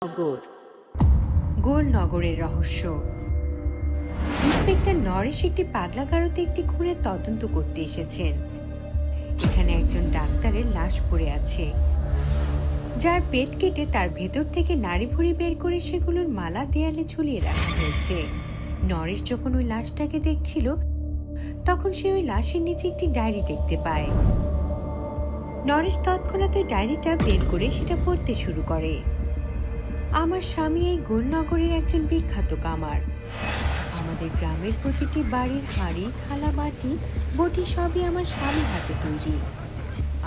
নগর, গোল নগরের রহস্য। ইন্সপেক্টর নরেশ একটি পাগলা গারদে একটি খুনের তদন্ত করতে এসেছেন। এখানে একজন ডাক্তারের লাশ পড়ে আছে, যার পেট কেটে তার ভেতর থেকে নাড়ি ভুঁড়ি বের করে সেগুলোর মালা দেয়ালে ঝুলিয়ে রাখা হয়েছে। নরেশ যখন ওই লাশটাকে দেখছিল, তখন সে ওই লাশের নিচে একটি ডায়েরি দেখতে পায়। নরেশ তৎক্ষণাৎ ওই ডায়েরিটা বের করে সেটা পড়তে শুরু করে। আমার স্বামী এই গোলনগরের একজন বিখ্যাত কামার। আমাদের গ্রামের প্রতিটি বাড়ির হাঁড়ি, থালা, বাটি, বটি সবই আমার স্বামীর হাতে তৈরি।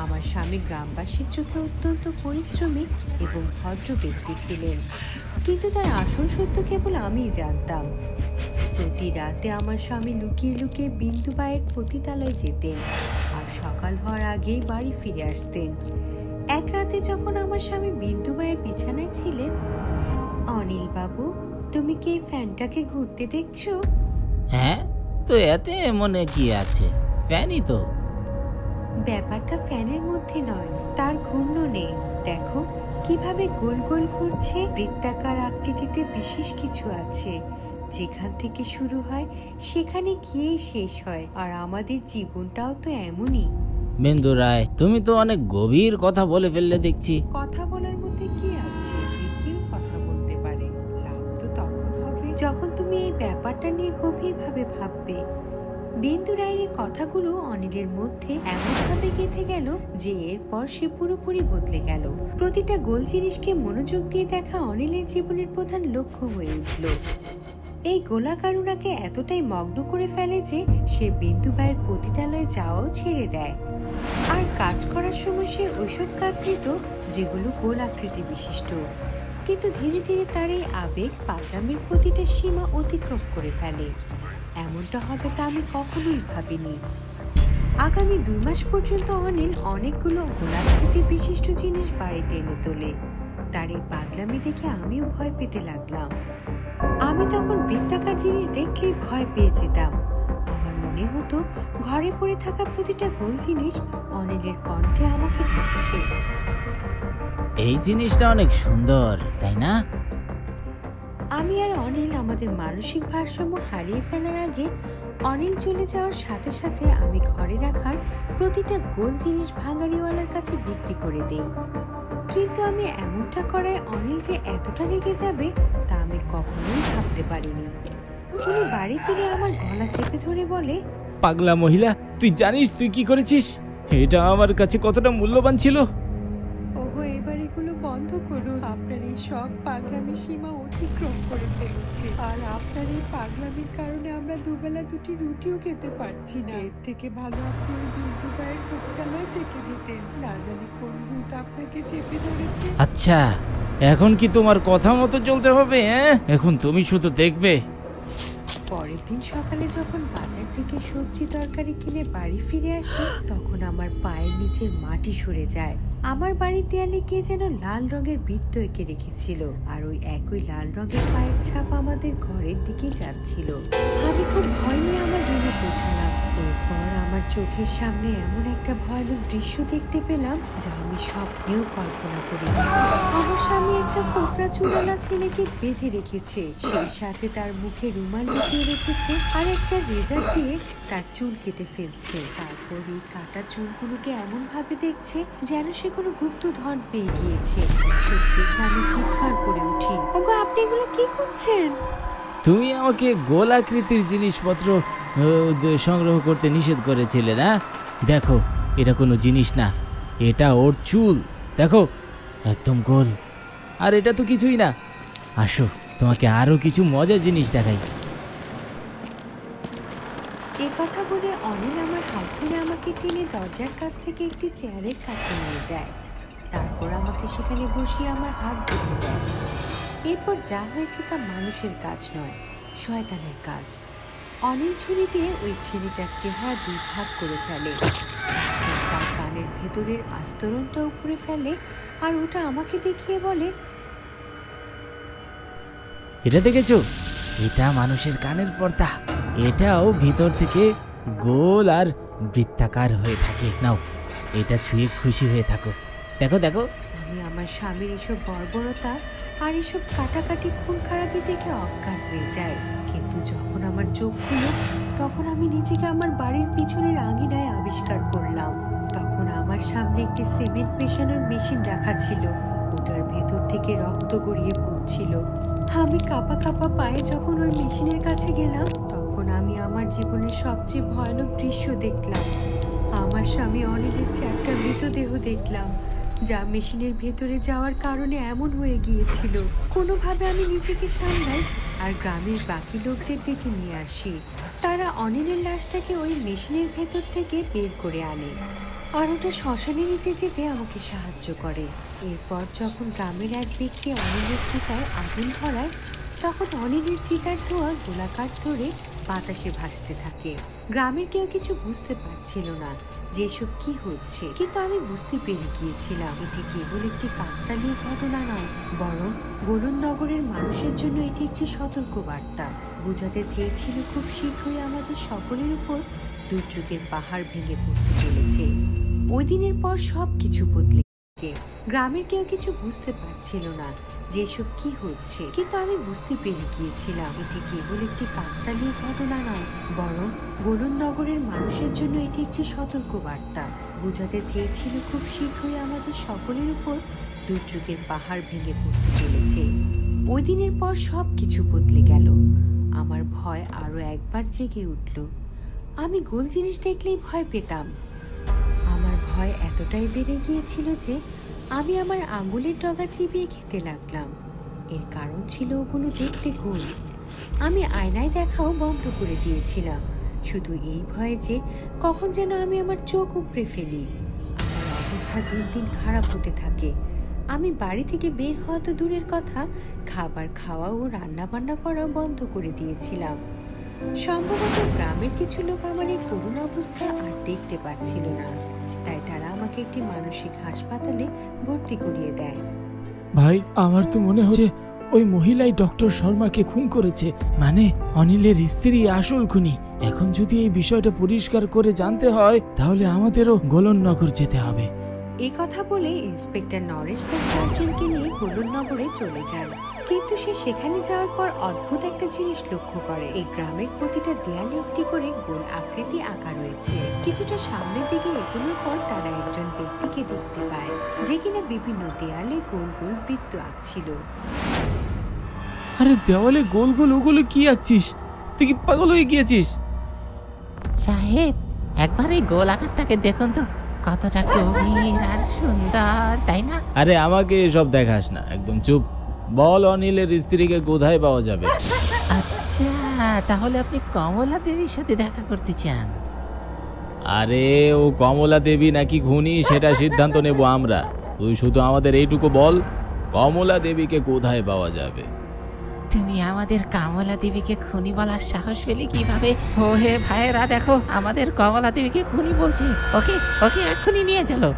আমার স্বামী গ্রামবাসীর চোখে অত্যন্ত পরিশ্রমী এবং ভদ্র ব্যক্তি ছিলেন, কিন্তু তার আসল সত্য কেবল আমিই জানতাম। প্রতি রাতে আমার স্বামী লুকিয়ে লুকিয়ে বিন্দুবাইয়ের পতিতালয়ে যেতেন আর সকাল হওয়ার আগেই বাড়ি ফিরে আসতেন। এক রাতে যখন আমার স্বামী বিন্দুবাইয়ের বিছানায় ছিলেন, অনিল বাবু, তুমি কি এই ফ্যানটাকে ঘুরতে দেখছো? হ্যাঁ, তো এতে মনে কি আছে, ফ্যানই তো। ব্যাপারটা ফ্যানের মধ্যে নয়, তার ঘূর্ণনে। দেখো কিভাবে গোল গোল ঘুরছে। বৃত্তাকার আকৃতিতে বিশেষ কিছু আছে, যেখান থেকে শুরু হয় সেখানে গিয়েই শেষ হয়। আর আমাদের জীবনটাও তো এমনই। বিন্দু রায়, তুমি তো অনেক গভীর কথা বলে ফেললে দেখছি। কথা বলার মধ্যে কি আছে? যে কেউ কথা বলতে পারে। লাভ তো তখন হবে যখন তুমি এই ব্যাপারটা নিয়ে গভীরভাবে ভাববে। বিন্দু রায়ের কথাগুলো অনিলের মধ্যে এমনভাবে গেঁথে গেল যে এরপর সে পুরোপুরি বদলে গেল। প্রতিটা গোল জিনিসকে মনোযোগ দিয়ে দেখা অনিলের জীবনের প্রধান লক্ষ্য হয়ে উঠল। এই গোলাকারুণাকে এতটাই মগ্ন করে ফেলে যে সে বিন্দুবাইয়ের পতিতালয়ে যাওয়াও ছেড়ে দেয়। আর কাজ করার সময় সে ওইসব কাজ নিত যেগুলো গোল আকৃতি বিশিষ্ট। কিন্তু ধীরে ধীরে তার এই আবেগ পাগলামির প্রতিটা সীমা অতিক্রম করে ফেলে। এমনটা হবে তা আমি কখনোই ভাবিনি। আগামী 2 মাস পর্যন্ত অনিল অনেকগুলো গোলাকৃতি বিশিষ্ট জিনিস বাড়িতে এনে তোলে। তার এই পাগলামি দেখে আমিও ভয় পেতে লাগলাম। আমি তখন বৃত্তাকার জিনিস দেখলেই ভয় পেয়ে যেতাম। আমার মনে হতো ঘরে পড়ে থাকা প্রতিটা গোল জিনিস অনিলের কণ্ঠে আমাকে ডাকছে। এই জিনিসটা অনেক সুন্দর, তাই না? আমি আর অনিল আমাদের মানসিক ভারসাম্য হারিয়ে ফেলার আগে অনিল চলে যাওয়ার সাথে সাথে আমি ঘরে রাখার প্রতিটা গোল জিনিস ভাঙাড়িওয়ালার কাছে বিক্রি করে দেই। কিন্তু আমি এমনটা করায় অনিল যে এতটা রেগে যাবে তা আমি কখনোই ভাবতে পারিনি। তিনি বাড়ি ফিরে আমার গলা চেপে ধরে বলে, পাগলা মহিলা, তুই জানিস তুই কি করেছিস? এটা আমার কাছে কতটা মূল্যবান ছিল। ওগো, এবার এগুলো বন্ধ করুন। আপনার এই সব পাগলামি সীমা অতিক্রম করে ফেলেছে। আর আপনার এই পাগলামির কারণে আমরা দুবেলা 2টি রুটিও খেতে পারছি না। এর থেকে ভালো আপনি ওই বিন্দুবাইয়ের পতিতালয়ে থেকে যেতেন। না জানি কোন ভূত আপনাকে চেপে ধরেছে। আচ্ছা, এখন কি তোমার কথা মতো চলতে হবে? এখন তুমি শুধু দেখবে। পরের দিন সকালে যখন বাজার থেকে সবজি তরকারি কিনে বাড়ি ফিরে আসি, তখন আমার পায়ের নিচের মাটি সরে যায়। আমার বাড়ির দেয়ালে কে যেন লাল রঙের বৃত্ত এঁকে রেখেছিল, আর ওই একই লাল রঙের পায়ের ছাপ আমাদের ঘরের দিকে যাচ্ছিল। আমি খুব ভয় নিয়ে আমার রুমে পৌঁছালাম। এরপর আমার চোখের সামনে এমন একটা ভয়ানক দৃশ্য দেখতে পেলাম যা আমি স্বপ্নেও কল্পনা করি। আমার স্বামী একটা কোকড়া চুলালা ছেলেকে বেঁধে রেখেছে, সেই সাথে তার মুখে রুমাল লুকিয়ে রেখেছে আর একটা রেজার দিয়ে তার চুল কেটে ফেলছে। তারপর এই কাটা চুলগুলোকে এমন ভাবে দেখছে যেন সে কোনো গুপ্ত ধন পেয়ে গিয়েছে। সব দেখে আমি চিৎকার করে উঠি, ওগো, আপনি এগুলো কি করছেন? তুমি আমাকে গোল আকৃতির জিনিসপত্র সংগ্রহ করতে নিষেধ করেছিলে না? দেখো, এটা কোনো জিনিস না, এটা ওর চুল। দেখো, একদম গোল। আর এটা তো কিছুই না। আসো, তোমাকে আরো কিছু মজার জিনিস দেখাই। এ কথা বলে অনিল আমার হাত ধরে আমাকে টেনে দরজার কাছ থেকে একটি চেয়ারের কাছে নিয়ে যায়। তারপর আমাকে সেখানে বসিয়ে আমার হাত ধরে দেয়। এরপর যা হয়েছে তা মানুষের কাজ নয়, শয়তানের কাজ। অনিল ছুরি দিয়ে ওই ছেলেটার চেহারা 2 ভাগ করে ফেলে, তার কানের ভেতরের আস্তরণটা উপরে ফেলে আর ওটা আমাকে দেখিয়ে বলে, এটা দেখেছো? এটা মানুষের কানের পর্দা। এটাও ভিতর থেকে গোল আর বৃত্তাকার হয়ে থাকে। নাও, এটা ছুঁয়ে খুশি হয়ে থাকো। দেখো দেখো। আমি আমার স্বামীর এসব বর্বরতা আর এসব কাটাকাটি খুন খারাপি দেখে অজ্ঞান হয়ে যায়। কিন্তু যখন আমার চোখ খুলো তখন আমি নিজেকে আমার বাড়ির পিছনের আঙিনায় আবিষ্কার করলাম। তখন আমার সামনে একটি সিমেন্ট মেশানোর মেশিন রাখা ছিল, ওটার ভেতর থেকে রক্ত গড়িয়ে পড়ছিল। আমি কাঁপা কাঁপা পায়ে যখন ওই মেশিনের কাছে গেলাম তখন আমি আমার জীবনের সবচেয়ে ভয়ানক দৃশ্য দেখলাম। আমার স্বামী অনিলের চ্যাপ্টা মৃতদেহ দেখলাম, যা মেশিনের ভেতরে যাওয়ার কারণে এমন হয়ে গিয়েছিল। কোনোভাবে আমি নিজেকে সামলাই আর গ্রামের বাকি লোকদের ডেকে নিয়ে আসি। তারা অনিলের লাশটাকে ওই মেশিনের ভেতর থেকে বের করে আনে আর ওটা শ্মশানে নিতে যেতে আমাকে সাহায্য করে। এরপর যখন গ্রামের এক ব্যক্তি অনিলের চিতায় আগুন ধরায় তখন অনিলের চিতার ধোঁয়া গোলাকার ধরে বাতাসে ভাসতে থাকে। গ্রামের কেউ কিছু বুঝতে পারছিল না যে এসব কি হচ্ছে, কিন্তু আমি বুঝতে পেরে গিয়েছিলাম এটি কেবল একটি কাকতালীয় ঘটনা নয়, বরং গোলন নগরের মানুষের জন্য এটি একটি সতর্ক বার্তা। বোঝাতে চেয়েছিল খুব শীঘ্রই আমাদের সকলের উপর দুর্যোগের পাহাড় ভেঙে পড়তে চলেছে। ওই দিনের পর সব কিছু বদলে গেছে। গ্রামের কেউ কিছু বুঝতে পারছিল না যে এসব কি হচ্ছে, কিন্তু আমি বুঝতে পেরে গিয়েছিলাম এটি কেবল একটি কাকতালীয় ঘটনা নয়, বরং গোলন নগরের মানুষের জন্য এটি একটি সতর্ক বার্তা। বোঝাতে চেয়েছিল খুব শীঘ্রই আমাদের সকলের উপর দুর্যোগের পাহাড় ভেঙে পড়তে চলেছে। ওই দিনের পর সব কিছু বদলে গেল। আমার ভয় আরো একবার জেগে উঠল। আমি গোল জিনিস দেখলেই ভয় পেতাম। আমার ভয় এতটাই বেড়ে গিয়েছিল যে আমি আমার আঙ্গুলের ডগা চিবিয়ে খেতে লাগলাম। এর কারণ ছিল ওগুলো দেখতে গোল। আমি আয়নায় দেখাও বন্ধ করে দিয়েছিলাম, শুধু এই ভয়ে যে কখন যেন আমি আমার চোখ উপড়ে ফেলি। আমার অবস্থা দিন দিন খারাপ হতে থাকে। আমি বাড়ি থেকে বের হওয়া তো দূরের কথা, খাবার খাওয়া ও রান্না বান্না করাও বন্ধ করে দিয়েছিলাম। সম্ভবত গ্রামের কিছু লোক আমার এই করুণ অবস্থা আর দেখতে পাচ্ছিল না, তাই তারা আমাকে একটি মানসিক হাসপাতালে ভর্তি করিয়ে দেয়। ভাই, আমার তো মনে হচ্ছে ওই মহিলাই ডক্টর শর্মাকে খুন করেছে, মানে অনিলের স্ত্রী আসল খুনি। এখন যদি এই বিষয়টা পরিষ্কার করে জানতে হয় তাহলে আমাদেরও গোলন নগর যেতে হবে। এই কথা বলে ইন্সপেক্টর নরেশ তার সার্জনকে নিয়ে গোলন নগরে চলে যায়। কিন্তু সে সেখানে যাওয়ার পর অদ্ভুত একটা জিনিস লক্ষ্য করে। এই গ্রামের প্রতিটা দেয়ালে একটি করে গোল আকৃতি আঁকা রয়েছে। কিছুটা সামনের দিকে এগোনোর পর তারা একজন ব্যক্তিকে দেখতে পায় যে কিনা বিভিন্ন দেয়ালে গোল গোল বৃত্ত আঁকছিল। আরে দেওয়ালে গোল গোল ওগুলো কি আঁকছিস? তুই কি পাগল হয়ে গিয়েছিস? সাহেব, একবার এই গোল আকারটাকে দেখুন তো, কতটা গভীর আর সুন্দর, তাই না? আরে আমাকে এসব দেখাস না, একদম চুপ। বল, অনিলের স্ত্রীকে কোথায় পাওয়া যাবে? আচ্ছা, তাহলে আপনি কমলা দেবীর সাথে দেখা করতে চান? আরে ও কমলা দেবী নাকি খুনি সেটা সিদ্ধান্ত নেব আমরা। তুই শুধু আমাদের এইটুকু বল, কমলা দেবীকে কোথায় পাওয়া যাবে? তুমি আমাদের কমলা দেবীকে খুনি বলার সাহস পেলে কিভাবে? ও হে ভাইয়েরা, দেখো আমাদের কমলা দেবীকে খুনি বলছে। ওকে ওকে এক্ষুনি নিয়ে চলো।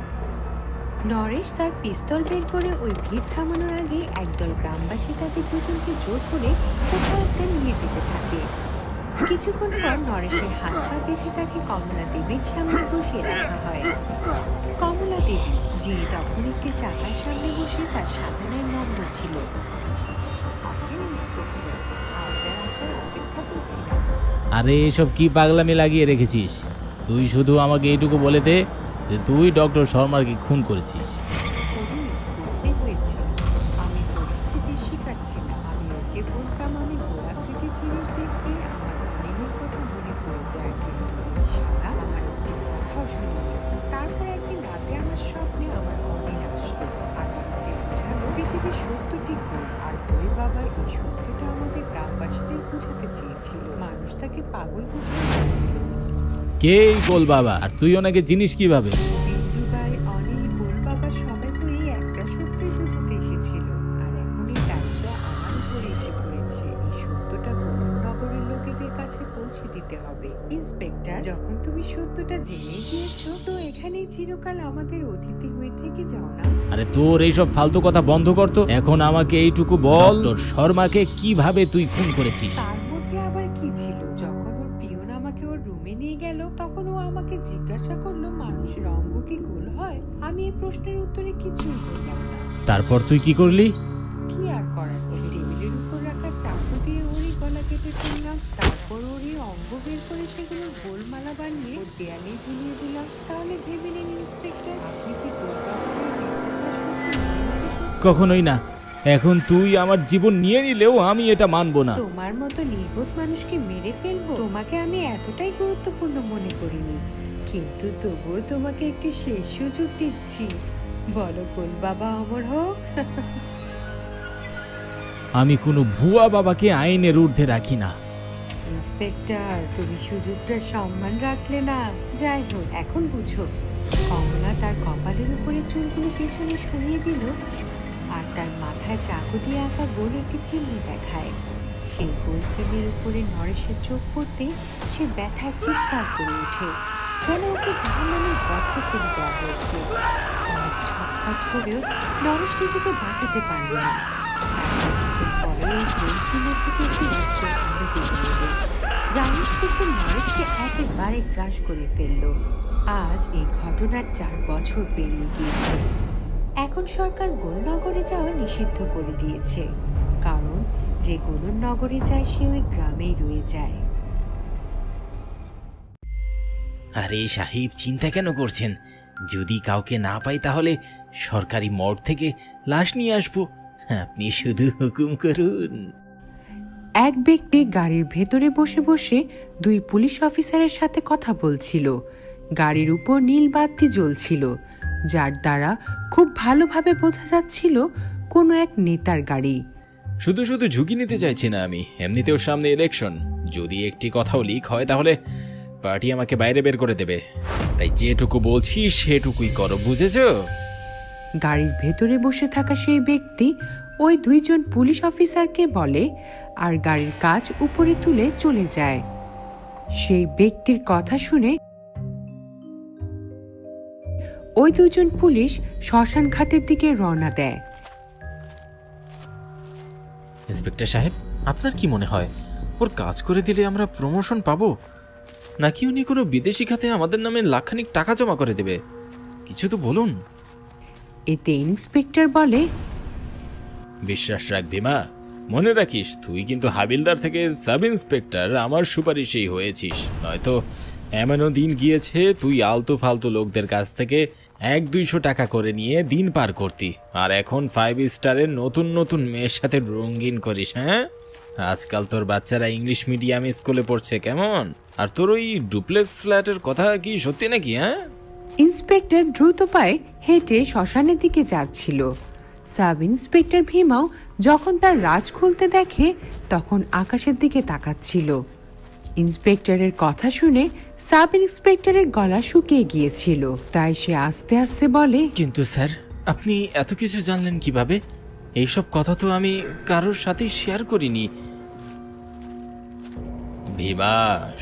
নরেশ তার পিস্তল বের করে ওই ভিড় থামানোর আগে একদল গ্রামবাসী তাদের দুজনকে জোর করে কোথাও একটা নিয়ে যেতে থাকে। কিছুক্ষণ পর নরেশের হাত পা বেঁধে তাকে কমলা দেবীর সামনে বসিয়ে রাখা হয়। কমলা দেবী, যিনি তখন একটি চাকার সামনে বসে তার সাধনায় মগ্ন ছিল। অপেক্ষা করছিলাম। আরে এসব কি পাগলামি লাগিয়ে রেখেছিস? তুই শুধু আমাকে এইটুকু বলে দে যে তুই ডক্টর শর্মাকে খুন করেছিস। করতে হয়েছিল, আমি পরিস্থিতির শিকার ছিলাম। আমি ওকে বলতাম আমি গোলাকৃতির জিনিস দেখে আমার অনেকের কথা মনে পড়ে যায়, কিন্তু সারা আমার একটি কথাও শুনিনি। তারপর একদিন রাতে আমার স্বপ্নে আমার অনেক আসলো আর আমাকে বোঝালো পৃথিবীর সত্যটি গোল, আর ওই বাবা এই সত্যটা আমাদের গ্রামবাসীদের বোঝাতে চেয়েছিল। মানুষ তাকে পাগল ঘোষণা করে দিল। কে এই গোল বাবা, আর তুই ওনাকে জিনিস কিভাবে? বিন্দুবাই, অনিল, গোল বাবা সবাই তো এই একটা সত্যই বোঝাতে এসেছিল, আর এখন এই দায়িত্ব আমার উপরে এসে পড়েছে। এই সত্যটা গোলন নগরের লোকেদের কাছে পৌঁছে দিতে হবে। ইন্সপেক্টর, যখন তুমি সত্যটা জেনে গিয়েছো তো এখানেই চিরকাল আমাদের অতিথি হয়ে থেকে যাও না। আরে তোর এইসব ফালতু কথা বন্ধ কর তো। এখন আমাকে এইটুকু বল, তোর শর্মাকে কিভাবে তুই খুন করেছিস? তার মধ্যে আবার কি ছিল? যখন ওর পিয়ন আমাকে ওর রুমে নিয়ে গেল তখন ও আমাকে জিজ্ঞাসা করলো মানুষের অঙ্গ কি গোল হয়। আমি এই প্রশ্নের উত্তরে কিছুই বললাম না। তারপর তুই কি করলি? কি আর করার ছিল, টেবিলের উপর রাখা চাকু দিয়ে ওরই গলা কেটে ফেললাম। তারপর ওরই অঙ্গ বের করে সেগুলো গোলমালা বানিয়ে ওর দেয়ালে ঝুলিয়ে দিলাম। তাহলে ভেবে নিন ইন্সপেক্টর, আপনি কি কখনোই না। এখন তুই আমার জীবন নিয়ে নিলেও আমি এটা মানবো না। তোমার মতো নির্বোধ মানুষকে মেরে ফেলবো? তোমাকে আমি এতটাই গুরুত্বপূর্ণ মনে করিনি, কিন্তু তবুও তোমাকে একটি শেষ সুযোগ দিচ্ছি। বলো কোন বাবা অমর হোক। আমি কোনো ভুয়া বাবাকে আইনের ঊর্ধ্বে রাখি না। ইন্সপেক্টর, তুমি সুযোগটার সম্মান রাখলে না। যাই হোক, এখন বুঝো। কমলা তার কপালের উপরে চুলগুলো পেছনে সরিয়ে দিল আর তার মাথায় চাকু দিয়ে আঁকা গোল একটি চিহ্ন দেখায়। সেই গোল চিহ্নের উপরে নরেশের চোখ পড়তে সে ব্যথায় চিৎকার করে ওঠে, যেন ওকে জাহান্নামের গর্তে ফেলে দেওয়া হয়েছে। অনেক ছটফট করেও নরেশ নিজেকে বাঁচাতে পারল না। কিছুক্ষণ পরে ওই গোল চিহ্ন থেকে একটি উজ্জ্বল আলো বেরিয়ে এলো, যা ইন্সপেক্টর নরেশকে একেবারে গ্রাস করে ফেলল। আজ এই ঘটনার 4 বছর পেরিয়ে গিয়েছে। এখন সরকার গোলনগরে যাওয়া নিষিদ্ধ করে দিয়েছে, কারণ যে গোলন নগরে যায় সে ওই গ্রামেই রয়ে যায়। আরে সাহেব, চিন্তা কেন করছেন? যদি কাউকে না পাই তাহলে সরকারি মর্গ থেকে লাশ নিয়ে আসবো। আপনি শুধু হুকুম করুন। এক ব্যক্তি গাড়ির ভেতরে বসে বসে 2 পুলিশ অফিসারের সাথে কথা বলছিল। গাড়ির উপর নীল বাতি জ্বলছিল, যার দ্বারা খুব ভালোভাবে বোঝা যাচ্ছিল কোনো এক নেতার গাড়ি। শুধু শুধু ঝুঁকি নিতে চাইছি না আমি, এমনিতেও সামনে ইলেকশন। যদি একটি কথাও লিক হয় তাহলে পার্টি আমাকে বাইরে বের করে দেবে, তাই যেটুকু বলছি সেটুকুই করো, বুঝেছো? গাড়ির ভেতরে বসে থাকা সেই ব্যক্তি ওই 2 জন পুলিশ অফিসারকে বলে আর গাড়ির কাচ উপরে তুলে চলে যায়। সেই ব্যক্তির কথা শুনে ওই 2 জন পুলিশ শ্মশান ঘাটের দিকে রওনা দেয়। ইন্সপেক্টর সাহেব, আপনার কি মনে হয় ওর কাজ করে দিলে আমরা প্রমোশন পাবো, নাকি উনি কোনো বিদেশি খাতে আমাদের নামে লাখখানিক টাকা জমা করে দেবে? কিছু তো বলুন। এতে ইন্সপেক্টর বলে, বিশ্বাস রাখ ভীমা, মনে রাখিস তুই কিন্তু হাবিলদার থেকে সাব ইন্সপেক্টর আমার সুপারিশেই হয়েছিস। নয়তো এমনও দিন গিয়েছে তুই আলতু ফালতু লোকদের কাছ থেকে 100-200 টাকা করে নিয়ে দিন পার করতি, আর এখন 5 স্টারের নতুন নতুন মেয়ের সাথে রঙিন করিস। হ্যাঁ, আজকাল তোর বাচ্চারা ইংলিশ মিডিয়াম স্কুলে পড়ছে কেমন? আর তোর ওই ডুপ্লেক্স ফ্ল্যাটের কথা কি সত্যি নাকি? হ্যাঁ, ইন্সপেক্টর দ্রুত পায়ে হেঁটে শ্মশানের দিকে যাচ্ছিল। সাব ইন্সপেক্টর ভীমাও যখন তার রাজ খুলতে দেখে তখন আকাশের দিকে তাকাচ্ছিল। ইন্সপেক্টরের কথা শুনে সাব ইন্সপেক্টরের গলা শুকিয়ে গিয়েছিল, তাই সে আস্তে আস্তে বলে, কিন্তু স্যার, আপনি এত কিছু জানলেন কিভাবে? এইসব কথা তো আমি কারোর সাথে শেয়ার করিনি। ভীমা,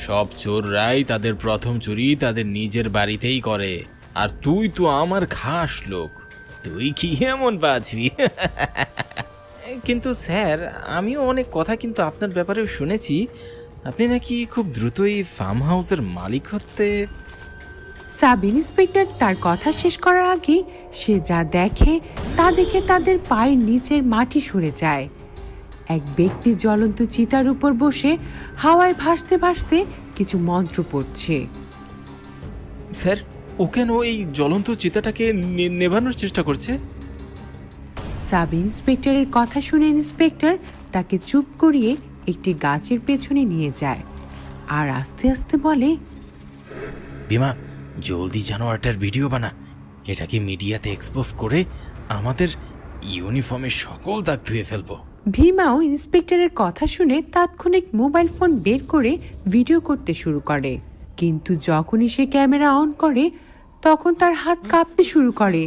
সব চোররাই তাদের প্রথম চুরি তাদের নিজের বাড়িতেই করে, আর তুই তো আমার খাস লোক, তুই কি এমন বাঁচবি? কিন্তু স্যার, আমিও অনেক কথা কিন্তু আপনার ব্যাপারে শুনেছি। আপনি নাকি খুব দ্রুতই ফার্ম হাউসের মালিক হতে। সাব ইন্সপেক্টর তার কথা শেষ করার আগে সে যা দেখে তা দেখে তাদের পায়ের নিচের মাটি সরে যায়। এক ব্যক্তি জ্বলন্ত চিতার উপর বসে হাওয়ায় ভাসতে ভাসতে কিছু মন্ত্র পড়ছে। স্যার, ও কেন এই জ্বলন্ত চিতাটাকে নেভানোর চেষ্টা করছে? সাব ইন্সপেক্টরের কথা শুনে ইন্সপেক্টর তাকে চুপ করিয়ে একটি গাছের পেছনে নিয়ে যায় আর আস্তে আস্তে বলে, ভীমা, জলদি জানোয়ারটার ভিডিও বানা, এটাকে মিডিয়াতে এক্সপোজ করে আমাদের ইউনিফর্মের সকল দাগ ধুয়ে ফেলবো। ভীমাও ইন্সপেক্টরের কথা শুনে তাৎক্ষণিক মোবাইল ফোন বের করে ভিডিও করতে শুরু করে, কিন্তু যখনই সে ক্যামেরা অন করে তখন তার হাত কাঁপতে শুরু করে।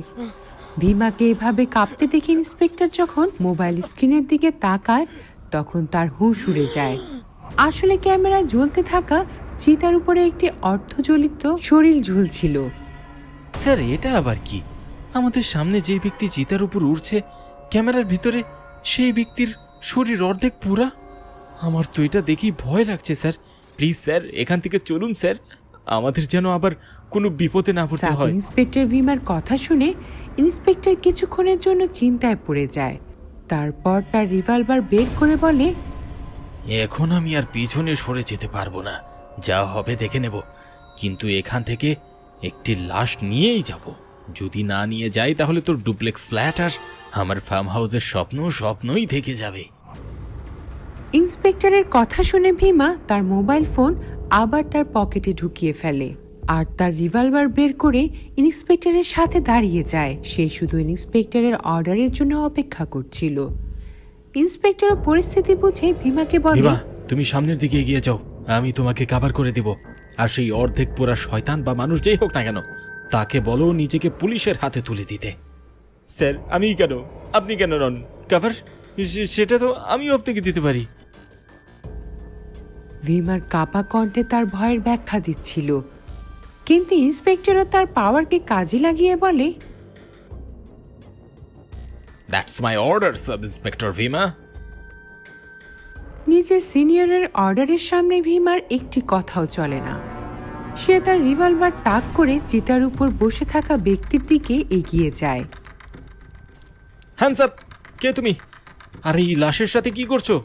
ভীমাকে এভাবে কাঁপতে দেখে ইন্সপেক্টর যখন মোবাইল স্ক্রিনের দিকে তাকায় তখন তার হুঁশ উড়ে যায়। আসলে ক্যামেরা জ্বলতে থাকা চিতার উপরে একটি অর্ধজ্বলিত শরীর ঝুলছিল। স্যার, এটা আবার কি? আমাদের সামনে যে ব্যক্তি চিতার উপর উড়ছে, ক্যামেরার ভিতরে সেই ব্যক্তির শরীর অর্ধেক পুরা। আমার তো এটা দেখেই ভয় লাগছে স্যার। প্লিজ স্যার, এখান থেকে চলুন স্যার, আমাদের যেন আবার কোনো বিপদে না পড়তে সাব হয়। ইন্সপেক্টর ভীমার কথা শুনে ইন্সপেক্টর কিছুক্ষণের জন্য চিন্তায় পড়ে যায়। তারপর তার রিভলভার বের করে বলে, এখন আমি আর পিছনে সরে যেতে পারবো না, যা হবে দেখে নেব, কিন্তু এখান থেকে একটি লাশ নিয়েই যাব। যদি না নিয়ে যাই তাহলে তোর ডুপ্লেক্স ফ্ল্যাট আর আমার ফার্ম হাউসের স্বপ্নই থেকে যাবে। ইন্সপেক্টরের কথা শুনে ভীমা তার মোবাইল ফোন আবার তার পকেটে ঢুকিয়ে ফেলে আর তার রিভলভার বের করে ইন্সপেক্টরের সাথে দাঁড়িয়ে যায়। সে শুধু ইন্সপেক্টরের অর্ডারের জন্য অপেক্ষা করছিল। ইন্সপেক্টরও পরিস্থিতি বুঝে ভীমাকে বলে, ভীমা, তুমি সামনের দিকে এগিয়ে যাও, আমি তোমাকে কভার করে দেব। আর সেই অর্ধেক পোড়া শয়তান বা মানুষ যেই হোক না কেন, তাকে বলো নিজেকে পুলিশের হাতে তুলে দিতে। স্যার, আমি কেন? আপনি কেন নন? কভার সেটা তো আমিও আপনাকে দিতে পারি। ভীমার কাপা কণ্ঠে তার ভয়ের ব্যাখ্যা দিচ্ছিল, কিন্তু ইন্সপেক্টরও তার পাওয়ারকে কাজে লাগিয়ে বলে, that's my order, sub inspector Bhima. নিজের সিনিয়রের অর্ডারের সামনে ভীমার একটি কথাও চলে না। সে তার রিভলভার তাক করে চিতার উপর বসে থাকা ব্যক্তির দিকে এগিয়ে যায়। Hands up! কে তুমি? আর এই লাশের সাথে কি করছো?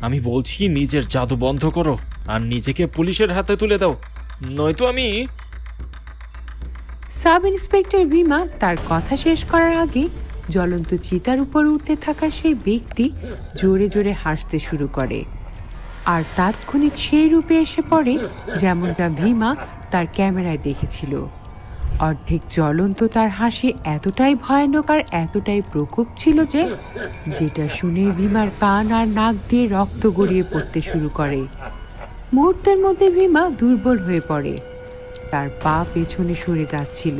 আমি বলছি নিজের জাদু বন্ধ করো আর নিজেকে পুলিশের হাতে তুলে দাও, নয়তো আমি। সাব ইন্সপেক্টর ভীমা তার কথা শেষ করার আগে জ্বলন্ত চিতার উপর উঠতে থাকা সেই ব্যক্তি জোরে জোরে হাসতে শুরু করে আর তাৎক্ষণিক সেই রূপে এসে পড়ে যেমনটা ভীমা তার ক্যামেরায় দেখেছিল। অর্ধেক জ্বলন্ত তার হাসি এতটাই ভয়ানক আর এতটাই প্রকোপ ছিল যে যেটা শুনে ভীমার কান আর নাক দিয়ে রক্ত গড়িয়ে পড়তে শুরু করে। মুহূর্তের মধ্যে ভীমা দুর্বল হয়ে পড়ে, তার পা পেছনে সরে যাচ্ছিল,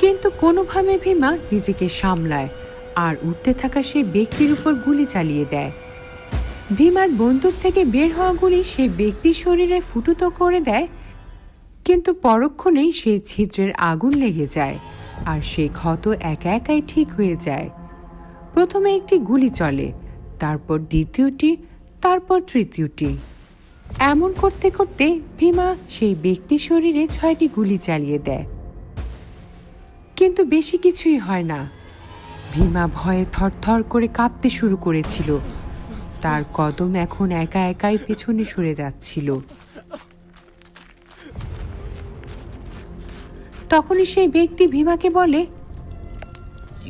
কিন্তু কোনোভাবে ভীমা নিজেকে সামলায় আর উঠতে থাকা সেই ব্যক্তির উপর গুলি চালিয়ে দেয়। ভীমার বন্দুক থেকে বের হওয়া গুলি সেই ব্যক্তির শরীরে ফুটুতো করে দেয়, কিন্তু পরক্ষণেই সেই ছিদ্রের আগুন লেগে যায় আর সেই ক্ষত একা একাই ঠিক হয়ে যায়। প্রথমে একটি গুলি চলে, তারপর দ্বিতীয়টি, তারপর তৃতীয়টি। এমন করতে করতে ভীমা সেই ব্যক্তির শরীরে 6টি গুলি চালিয়ে দেয়, কিন্তু বেশি কিছুই হয় না। ভীমা ভয়ে থরথর করে কাঁপতে শুরু করেছিল, তার কদম এখন একা একাই পেছনে সরে যাচ্ছিল। তখনই সেই ব্যক্তি ভীমাকে বলে,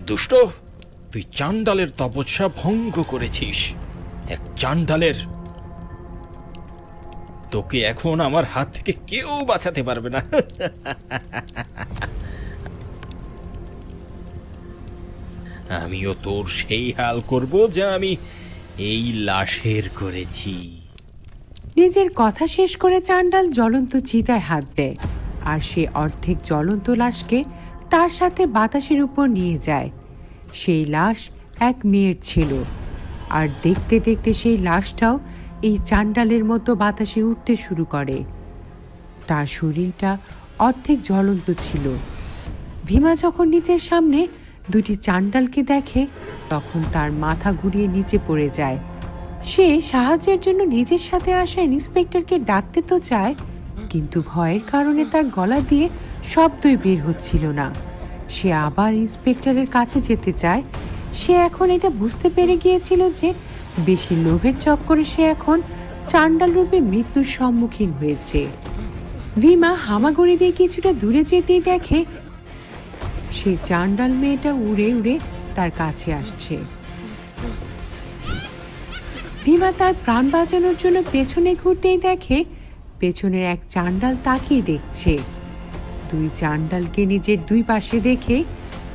দুষ্ট, তুই চান্ডালের তপস্যা ভঙ্গ করেছিস। এক চান্ডালের, তোকে এখন আমার হাত থেকে কেউ বাঁচাতে পারবে না। আমিও তোর সেই হাল করব যা আমি এই লাশের করেছি। নিজের কথা শেষ করে চান্ডাল জ্বলন্ত চিতায় হাত দেয় আর সে অর্ধেক জ্বলন্ত লাশকে তার সাথে বাতাসের উপর নিয়ে যায়। সেই লাশ এক মেয়ের ছিল, আর দেখতে দেখতে সেই লাশটাও এই চান্ডালের মতো বাতাসে উঠতে শুরু করে। তার শরীরটা অর্ধেক জ্বলন্ত ছিল। ভীমা যখন নিজের সামনে দুটি চান্ডালকে দেখে তখন তার মাথা ঘুরিয়ে নিচে পড়ে যায়। সে সাহায্যের জন্য নিজের সাথে আসা ইন্সপেক্টরকে ডাকতে তো চায়, কিন্তু ভয়ের কারণে তার গলা দিয়ে শব্দই বের হচ্ছিল না। সে আবার ইন্সপেক্টরের কাছে যেতে চায়। সে এখন এটা বুঝতে পেরে গিয়েছিল যে বেশি লোভের চক্করে সে এখন চান্ডাল রূপে মৃত্যুর সম্মুখীন হয়েছে। ভীমা হামাগুড়ি দিয়ে কিছুটা দূরে যেতেই দেখে সেই চান্ডাল মেয়েটা উড়ে উড়ে তার কাছে আসছে। ভীমা তার প্রাণ বাঁচানোর জন্য পেছনে ঘুরতেই দেখে পেছনের এক চান্ডাল তাকিয়ে দেখছে। দুই চান্ডালকে নিজের দুই পাশে দেখে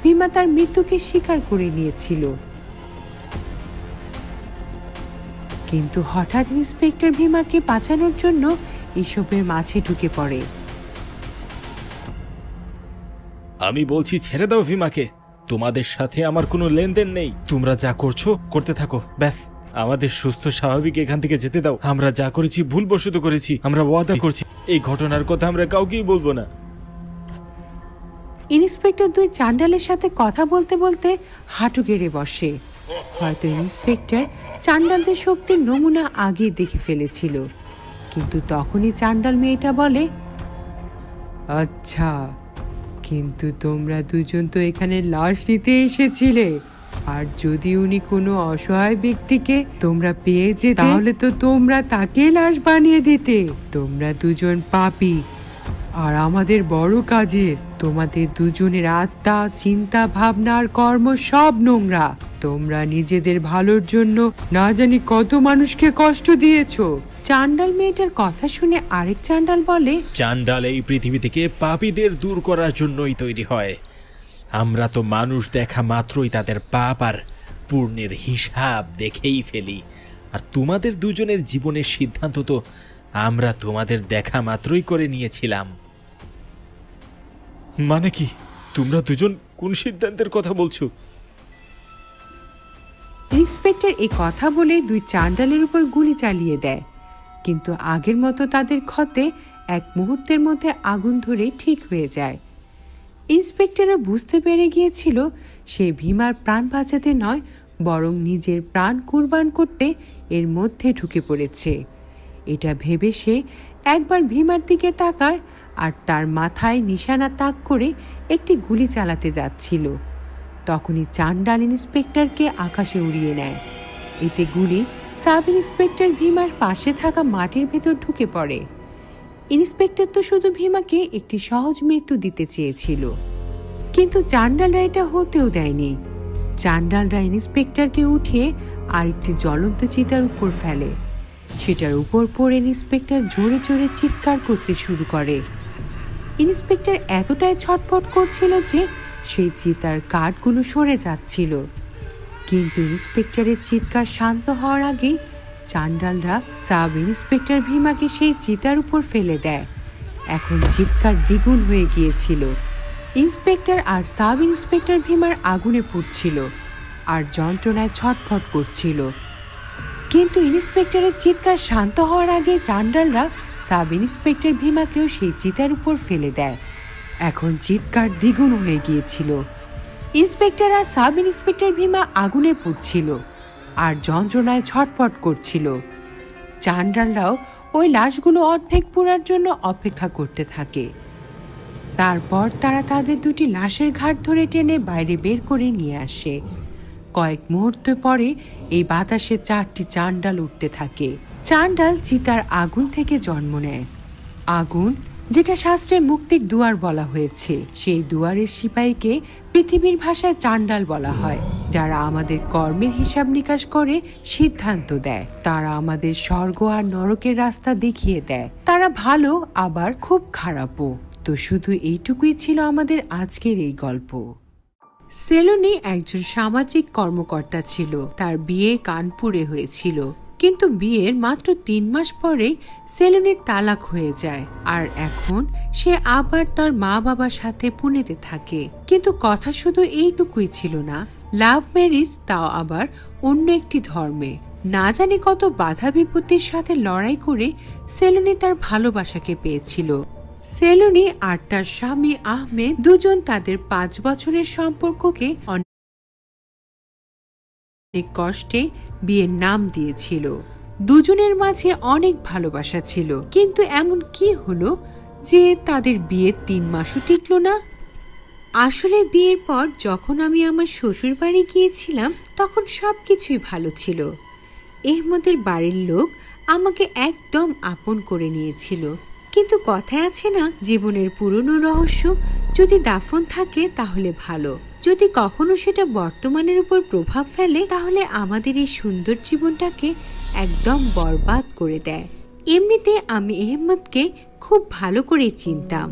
ভীমা তার মৃত্যুকে স্বীকার করে নিয়েছিল, কিন্তু হঠাৎ ইন্সপেক্টর ভীমাকে বাঁচানোর জন্য এসবের মাঝে ঢুকে পড়ে। আমি বলছি ছেড়ে দাও ভীমাকে, তোমাদের সাথে আমার কোনো লেনদেন নেই। তোমরা যা করছো করতে থাকো, ব্যাস আমাদের সুস্থ স্বাভাবিক এখান থেকে যেতে দাও। আমরা যা করেছি ভুলবশত করেছি, আমরা ওয়াদা করছি এই ঘটনার কথা আমরা কাউকেই বলবো না। ইন্সপেক্টর দুই চান্ডালের সাথে কথা বলতে বলতে হাঁটু গেড়ে বসে। হয়তো ইন্সপেক্টর চান্ডালদের শক্তির নমুনা আগে দেখে ফেলেছিল, কিন্তু তখনই চান্ডাল মেয়েটা বলে, আচ্ছা কিন্তু তোমরা দুজন তো এখানে লাশ নিতে এসেছিলে, আর যদি উনি কোনো অসহায় ব্যক্তিকে তোমরা পেয়ে যেতে তাহলে তো তোমরা তাকে লাশ বানিয়ে দিতে। তোমরা দুজন পাপী আর আমাদের বড় কাজের। তোমাদের দুজনের আত্মা, চিন্তা, ভাবনা আর কর্ম সব নোংরা। তোমরা নিজেদের ভালোর জন্য না জানি কত মানুষকে কষ্ট দিয়েছো। চান্ডাল মেয়েটার কথা শুনে আরেক চান্ডাল বলে, চান্ডাল এই পৃথিবী থেকে পাপীদের দূর করার জন্যই তৈরি হয়। আমরা তো মানুষ দেখা মাত্রই তাদের পাপ আর পুণ্যের হিসাব দেখেই ফেলি। আর তোমাদের দুজনের জীবনের সিদ্ধান্ত তো আমরা তোমাদের দেখা মাত্রই করে নিয়েছিলাম। মানে কি, তোমরা দুজন কোন সিদ্ধান্তের কথা বলছো? ইন্সপেক্টর এই কথা বলে দুই চান্ডালের উপর গুলি চালিয়ে দেয়, কিন্তু আগের মতো তাদের ক্ষতে এক মুহূর্তের মধ্যে আগুন ধরে ঠিক হয়ে যায়। ইন্সপেক্টরও বুঝতে পেরে গিয়েছিল সে ভীমার প্রাণ বাঁচাতে নয়, বরং নিজের প্রাণ কুরবান করতে এর মধ্যে ঢুকে পড়েছে। এটা ভেবে সে একবার ভীমার দিকে তাকায় আর তার মাথায় নিশানা তাক করে একটি গুলি চালাতে যাচ্ছিল। তখনই চান্ডাল ইন্সপেক্টরকে আকাশে উড়িয়ে নেয়। এতে গুলি সাব ইন্সপেক্টর ভীমার পাশে থাকা মাটির ভেতর ঢুকে পড়ে। ইন্সপেক্টর তো শুধু ভীমাকে একটি সহজ মৃত্যু দিতে চেয়েছিল, কিন্তু চান্ডালরা এটা হতেও দেয়নি। চান্ডালরা ইন্সপেক্টরকে উঠিয়ে আরেকটি জ্বলন্ত চিতার উপর ফেলে। সেটার উপর পড়ে ইন্সপেক্টর জোরে জোরে চিৎকার করতে শুরু করে। ইন্সপেক্টর এতটাই ছটফট করছিল যে সেই চিতার কাঠগুলো সরে যাচ্ছিল, কিন্তু ইন্সপেক্টরের চিৎকার শান্ত হওয়ার আগেই চান্ডালরা সাব ইন্সপেক্টর ভীমাকে সেই চিতার উপর ফেলে দেয়। এখন চিৎকার দ্বিগুণ হয়ে গিয়েছিল। ইন্সপেক্টর আর সাব ইন্সপেক্টর ভীমার আগুনে পুড়ছিল আর যন্ত্রণায় ছটফট করছিল, কিন্তু ইন্সপেক্টরের চিৎকার শান্ত হওয়ার আগে চান্ডালরা সাব ইন্সপেক্টর ভীমাকেও সেই চিতার উপর ফেলে দেয়। এখন চিৎকার দ্বিগুণ হয়ে গিয়েছিল। ইন্সপেক্টর আর সাব ইন্সপেক্টর ভীমা আগুনে পুড়ছিল আর যন্ত্রণায় ছটফট করছিল। চান্ডালরাও ওই লাশগুলো অর্ধেক পোড়ার জন্য অপেক্ষা করতে থাকে। তারপর তারা তাদের দুটি লাশের ঘাট ধরে টেনে বাইরে বের করে নিয়ে আসে। কয়েক মুহূর্ত পরে এই বাতাসে 4টি চান্ডাল উঠতে থাকে। চান্ডাল চিতার আগুন থেকে জন্ম নেয়। আগুন, যেটা শাস্ত্রে মুক্তির দুয়ার বলা হয়েছে, সেই দুয়ারের সিপাহীকে পৃথিবীর ভাষায় চান্ডাল বলা হয়, যারা আমাদের কর্মের হিসাব নিকাশ করে সিদ্ধান্ত দেয়। তারা আমাদের স্বর্গ আর নরকের রাস্তা দেখিয়ে দেয়। তারা ভালো আবার খুব খারাপও। তো শুধু এইটুকুই ছিল আমাদের আজকের এই গল্প। সেলুনি একজন সামাজিক কর্মকর্তা ছিল। তার বিয়ে কানপুরে হয়েছিল, কিন্তু বিয়ের মাত্র 3 মাস পরে সেলুনির তালাক হয়ে যায় আর এখন সে আবার তার মা বাবার সাথে পুনেতে থাকে। কিন্তু কথা শুধু এইটুকুই ছিল না, লাভ ম্যারেজ, তাও আবার অন্য একটি ধর্মে। না জানি কত বাধা বিপত্তির সাথে লড়াই করে সেলুনি তার ভালোবাসাকে পেয়েছিল। সেলুনি আর তার স্বামী আহমেদ দুজন তাদের 5 বছরের সম্পর্ককে অনেক কষ্টে বিয়ের নাম দিয়েছিল। দুজনের মাঝে অনেক ভালোবাসা ছিল, কিন্তু এমন কি হলো যে তাদের বিয়ের 3 মাসও টিকল না। আসলে বিয়ের পর যখন আমি আমার শ্বশুর বাড়ি গিয়েছিলাম তখন সবকিছুই ভালো ছিল। আহমেদের বাড়ির লোক আমাকে একদম আপন করে নিয়েছিল, কিন্তু কথায় আছে না, জীবনের পুরনো রহস্য যদি দাফন থাকে তাহলে ভালো, যদি কখনো সেটা বর্তমানের উপর প্রভাব ফেলে তাহলে আমাদের এই সুন্দর জীবনটাকে একদম বরবাদ করে দেয়। এমনিতে আমি আহমেদকে খুব ভালো করে চিনতাম।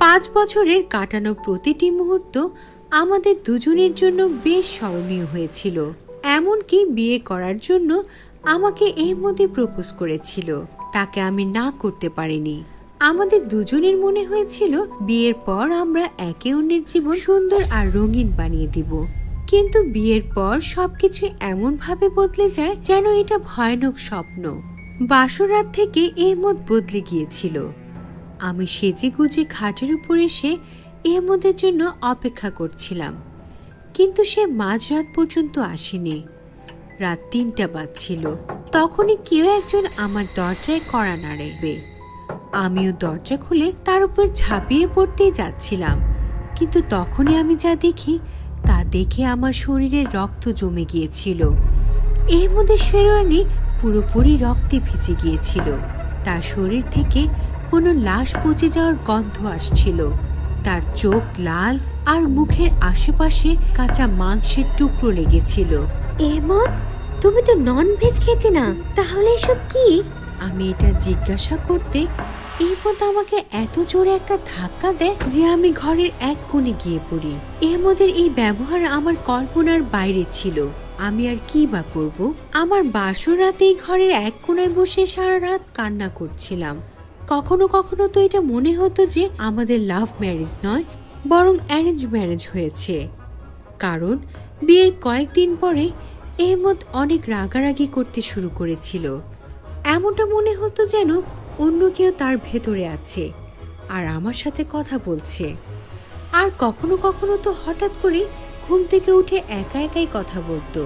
5 বছরের কাটানো প্রতিটি মুহূর্ত আমাদের দুজনের জন্য বেশ স্মরণীয় হয়েছিল। এমনকি বিয়ে করার জন্য আমাকে আহমেদই প্রপোজ করেছিল, তাকে আমি না করতে পারিনি। আমাদের দুজনের মনে হয়েছিল বিয়ের পর আমরা একে অন্যের জীবন সুন্দর আর রঙিন বানিয়ে দিব, কিন্তু বিয়ের পর সবকিছু এমন ভাবে বদলে যায় যেন এটা ভয়ানক স্বপ্ন। বাসর রাত থেকে আহমেদ বদলে গিয়েছিল। আমি সেজে গুজে খাটের উপর এসে আহমেদের জন্য অপেক্ষা করছিলাম, কিন্তু সে মাঝরাত পর্যন্ত আসেনি। রাত 3টা বাজছিল। তখনই কেউ একজন আমার দরজায় কড়া নাড়বে। আমিও দরজা খুলে তার উপর ঝাঁপিয়ে পড়তেই যাচ্ছিলাম, কিন্তু তখনই আমি যা দেখি তা দেখে আমার শরীরে রক্ত জমে গিয়েছিল। আহমদের শেরওয়ানি পুরোপুরি রক্তে ভিজে গিয়েছিল। তার শরীর থেকে কোনো লাশ পচে যাওয়ার গন্ধ আসছিল। তার চোখ লাল আর মুখের আশেপাশে কাঁচা মাংসের টুকরো লেগেছিল। আহমদ, তুমি তো নন ভেজ খেতে না, তাহলে এসব কি? আমি এটা জিজ্ঞাসা করতে আহমদ আমাকে এত জোরে একটা ধাক্কা দেয় যে আমি ঘরের এক কোণে গিয়ে পড়ি। আহমদের এই ব্যবহার আমার কল্পনার বাইরে ছিল। আমি আর কি বা করব? আমার বাসর রাতেই ঘরের এক কোণায় বসে সারা রাত কান্না করছিলাম। কখনো কখনো তো এটা মনে হতো যে আমাদের লাভ ম্যারেজ নয়, বরং অ্যারেঞ্জ ম্যারেজ হয়েছে। কারণ বিয়ের কয়েকদিন পরে আহমদ অনেক রাগারাগি করতে শুরু করেছিল। এমনটা মনে হতো যেন অন্য কেউ তার ভেতরে আছে আর আমার সাথে কথা বলছে। আর কখনো কখনো তো হঠাৎ করে ঘুম থেকে উঠে একা একাই কথা বলতো।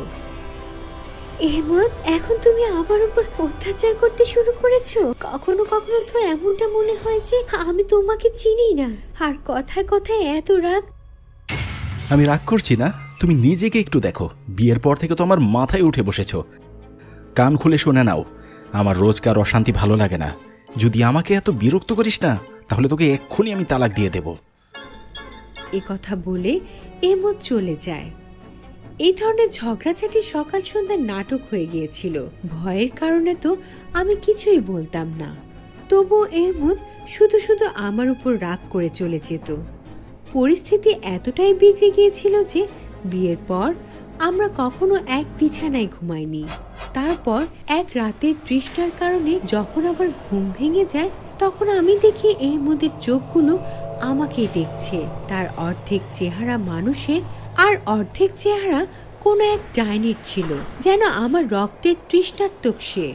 আহমদ, এখন তুমি আমার উপর অত্যাচার করতে শুরু করেছো। কখনো কখনো তো এমনটা মনে হয় যে আমি তোমাকে চিনি না, আর কথায় কথায় এত রাগ। আমি রাগ করছি না, তুমি নিজেকে একটু দেখো। বিয়ের পর থেকে তো আমার মাথায় উঠে বসেছো। কান খুলে শুনে নাও, আমার রোজকার অশান্তি ভালো লাগে না। যদি আমাকে এত বিরক্ত করিস না, তাহলে তোকে এক্ষুনি আমি তালাক দিয়ে দেব। এ কথা বলে আহমদ চলে যায়। এই ধরনের ঝগড়াঝাটি সকাল সন্ধ্যার নাটক হয়ে গিয়েছিল। ভয়ের কারণে তো আমি কিছুই বলতাম না। তবু আহমদ শুধু শুধু আমার উপর রাগ করে চলে যেত। পরিস্থিতি এতটাই বিগড়ে গিয়েছিল যে বিয়ের পর আমরা কখনো এক বিছানায় ঘুমাইনি। তারপর এক রাতের তৃষ্ণার কারণে যখন আবার ঘুম ভেঙে যায়, তখন আমি দেখি আহমদের চোখগুলো আমাকেই দেখছে। তার অর্ধেক চেহারা মানুষের আর অর্ধেক চেহারা কোনো এক ডাইনির ছিল, যেন আমার রক্তের তৃষ্ণার্তক সে।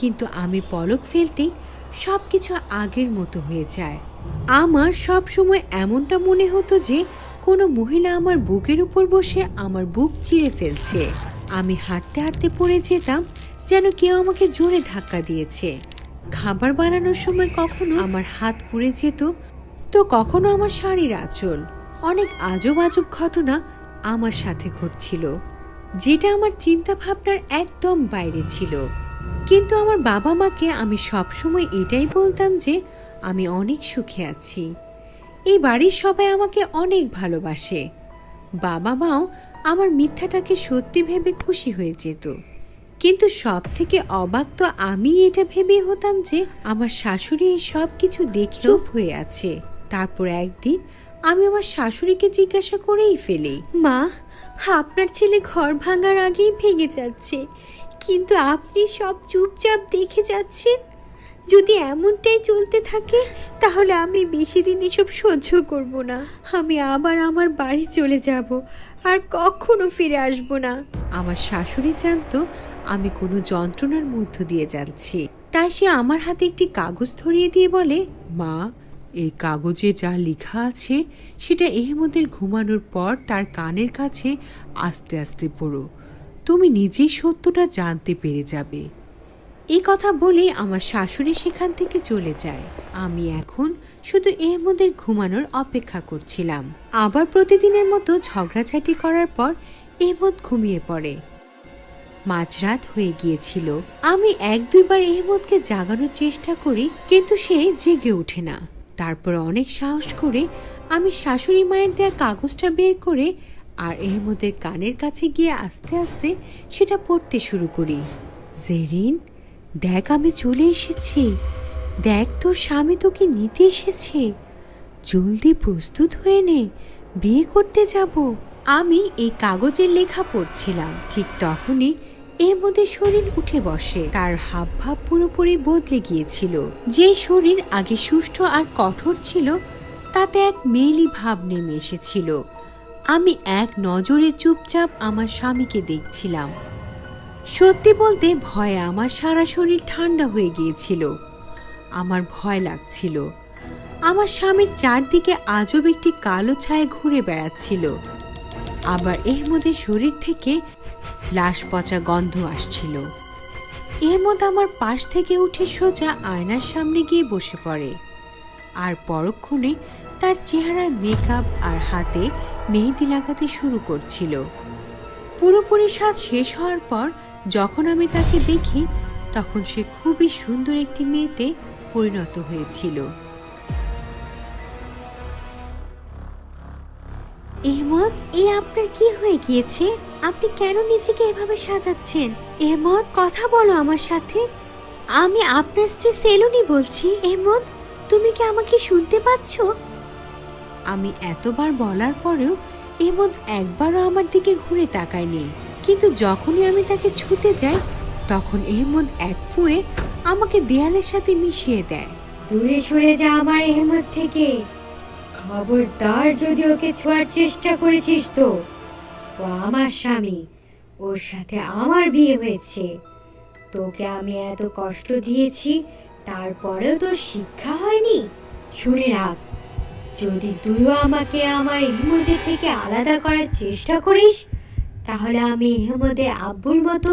কিন্তু আমি পলক ফেলতেই সবকিছু আগের মতো হয়ে যায়। আমার সব সময় এমনটা মনে হতো যে কোনো মহিলা আমার বুকের উপর বসে আমার বুক চিরে ফেলছে। আমি হাঁটতে হাঁটতে পড়ে যেতাম, যেন কেউ আমাকে জোরে ধাক্কা দিয়েছে। খাবার বানানোর সময় কখনো আমার হাত পুড়ে যেত, তো কখনো আমার শাড়ির আঁচল। অনেক আজব আজব ঘটনা আমার সাথে ঘটছিল, যেটা আমার চিন্তা ভাবনার একদম বাইরে ছিল। কিন্তু আমার বাবা মাকে আমি সবসময় এটাই বলতাম যে আমি অনেক সুখে আছি। এই বাড়ির সবাই আমাকে অনেক ভালোবাসে। বাবা মাও আমার মিথ্যাটাকে সত্যি ভেবে খুশি হয়ে যেত। কিন্তু সব থেকে অবাক তো আমি এটা ভেবে হতাম যে আমার শাশুড়ি এই সব কিছু দেখে চুপ হয়ে আছে। তারপর একদিন আমি আমার শাশুড়িকে জিজ্ঞাসা করেই ফেলি, মা, আপনার ছেলে ঘর ভাঙার আগেই ভেঙে যাচ্ছে, কিন্তু আপনি সব চুপচাপ দেখে যাচ্ছেন। যদি এমনটাই চলতে থাকে তাহলে আমি বেশি দিন এসব সহ্য করব না। আমি আবার আমার বাড়ি চলে যাব আর কখনো ফিরে আসব না। আমার শাশুড়ি জানতো আমি কোনো যন্ত্রণার মধ্য দিয়ে যাচ্ছি, তাই সে আমার হাতে একটি কাগজ ধরিয়ে দিয়ে বলে, মা, এই কাগজে যা লেখা আছে সেটা আহমদের ঘুমানোর পর তার কানের কাছে আস্তে আস্তে পড়ো। তুমি নিজেই সত্যটা জানতে পেরে যাবে। এই কথা বলে আমার শাশুড়ি সেখান থেকে চলে যায়। আমি এখন শুধু আহমদের ঘুমানোর অপেক্ষা করছিলাম। আবার প্রতিদিনের মতো ঝগড়াঝাটি করার পর আহমদ ঘুমিয়ে পড়ে। মাঝরাত হয়ে গিয়েছিল। আমি এক দুইবার আহমদকে জাগানোর চেষ্টা করি, কিন্তু সে জেগে ওঠে না। তারপর অনেক সাহস করে আমি শাশুড়ি মায়ের দেয়া কাগজটা বের করে আর আহমদের কানের কাছে গিয়ে আস্তে আস্তে সেটা পড়তে শুরু করি। জেরিন, দেখ, আমি চলে এসেছি। দেখ, তোর স্বামী তোকে নিতে এসেছে। জলদি প্রস্তুত হয়ে নে, বিয়ে করতে যাব। আমি এই কাগজের লেখা পড়ছিলাম, ঠিক তখনই আহমদের শরীর উঠে বসে। তার হাবভাব পুরোপুরি বদলে গিয়েছিল। যে শরীর আগে সুষ্ঠু আর কঠোর ছিল, তাতে এক মেয়েলি ভাব নেমে এসেছিল। আমি এক নজরে চুপচাপ আমার স্বামীকে দেখছিলাম। সত্যি বলতে ভয়ে আমার সারা শরীর ঠান্ডা হয়ে গিয়েছিল। আমার ভয় লাগছিল। আমার স্বামীর চারদিকে আজব একটি কালো ছায়া ঘুরে বেড়াচ্ছিল। আবার আহমদের শরীর থেকে লাশ পচা গন্ধ আসছিল। আহমদ আমার পাশ থেকে উঠে সোজা আয়নার সামনে গিয়ে বসে পড়ে আর পরক্ষণে তার চেহারায় মেকআপ আর হাতে মেহেদি লাগাতে শুরু করছিল। পুরোপুরি সাজ শেষ হওয়ার পর যখন আমি তাকে দেখি তখন সে খুবই সুন্দর একটি মেয়েতে পরিণত হয়েছিল। এহমদ, আপনার কি হয়ে গিয়েছে? আপনি কেন নিজেকে এভাবে সাজাচ্ছেন? এহমদ, কথা বলো আমার সাথে। আমি আপনার স্ত্রী সেলুনি বলছি। এহমদ, তুমি কি আমাকে শুনতে পাচ্ছ? আমি এতবার বলার পরেও এহমদ একবারও আমার দিকে ঘুরে তাকায়নি, কিন্তু যখনই আমি তাকে ছুতে যাই তখন এহমদ এক ফুঁয়ে আমাকে দেয়ালের সাথে মিশিয়ে দেয়। দূরে সরে যা আমার এহমদ থেকে। খবরদার যদি ওকে ছোঁয়ার চেষ্টা করেছিস তো। ও আমার স্বামী, ওর সাথে আমার বিয়ে হয়েছে। তোকে আমি এত কষ্ট দিয়েছি, তারপরেও তোর শিক্ষা হয়নি? শুনে রাখ, যদি তুইও আমাকে আমার এহমদের থেকে আলাদা করার চেষ্টা করিস তাহলে আমি এহমদের আব্বুর মতো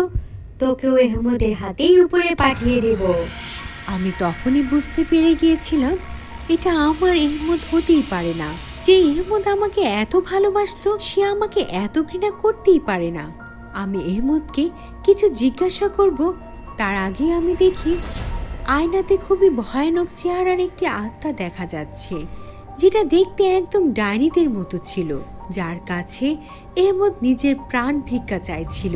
তোকেও এহমদের হাতেই উপরে পাঠিয়ে দেব। আমি তখনই বুঝতে পেরে গিয়েছিলাম এটা আমার এহমদ হতেই পারে না। যে এহমদ আমাকে এত ভালোবাসতো সে আমাকে এত ঘৃণা করতেই পারে না। আমি এহমদকে কিছু জিজ্ঞাসা করব তার আগে আমি দেখি আয়নাতে খুবই ভয়ানক চেহারার একটি আত্মা দেখা যাচ্ছে, যেটা দেখতে একদম ডাইনিদের মতো ছিল, যার কাছে এহমদ নিজের প্রাণ ভিক্ষা চাইছিল।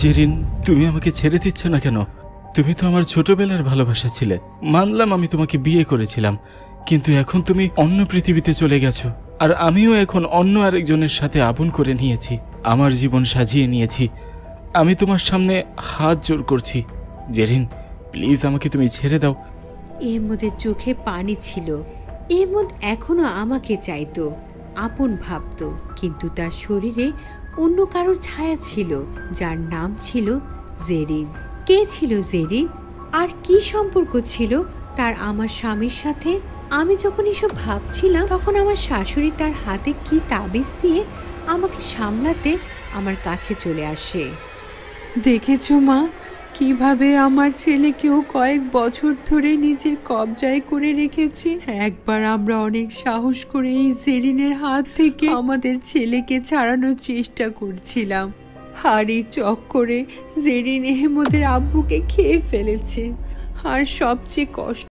জেরিন, তুমি আমাকে ছেড়ে দিচ্ছ না কেন? তুমি তো আমার ছোটবেলার ভালোবাসা ছিলে। মানলাম আমি তোমাকে বিয়ে করেছিলাম, কিন্তু এখন তুমি অন্য পৃথিবীতে চলে গেছো, আর আমিও এখন অন্য আরেকজনের সাথে আপন করে নিয়েছি, আমার জীবন সাজিয়ে নিয়েছি। আমি তোমার সামনে হাত জোর করছি। জেরিন, প্লিজ আমাকে তুমি ছেড়ে দাও। এহমদের চোখে পানি ছিল। এহমদ এখনো আমাকে চাইতো, আপন ভাবতো, কিন্তু তার শরীরে অন্য কারোর ছায়া ছিল, যার নাম ছিল জেরিন। কে ছিল জেরিন? আর কি সম্পর্ক ছিল তার আমার স্বামীর সাথে? আমি যখন এসব ভাবছিলাম তখন আমার শাশুড়ি তার হাতে কি তাবিজ দিয়ে আমাকে সামলাতে আমার কাছে চলে আসে। দেখেছো মা, কিভাবে আমার ছেলেকেও কয়েক বছর ধরে নিজের কবজায় করে রেখেছে। একবার আমরা অনেক সাহস করে এই জেরিনের হাত থেকে আমাদের ছেলেকে ছাড়ানোর চেষ্টা করছিলাম, আর এই চক্করে জেরিন এহমদের আব্বুকে খেয়ে ফেলেছে। আর সবচেয়ে কষ্ট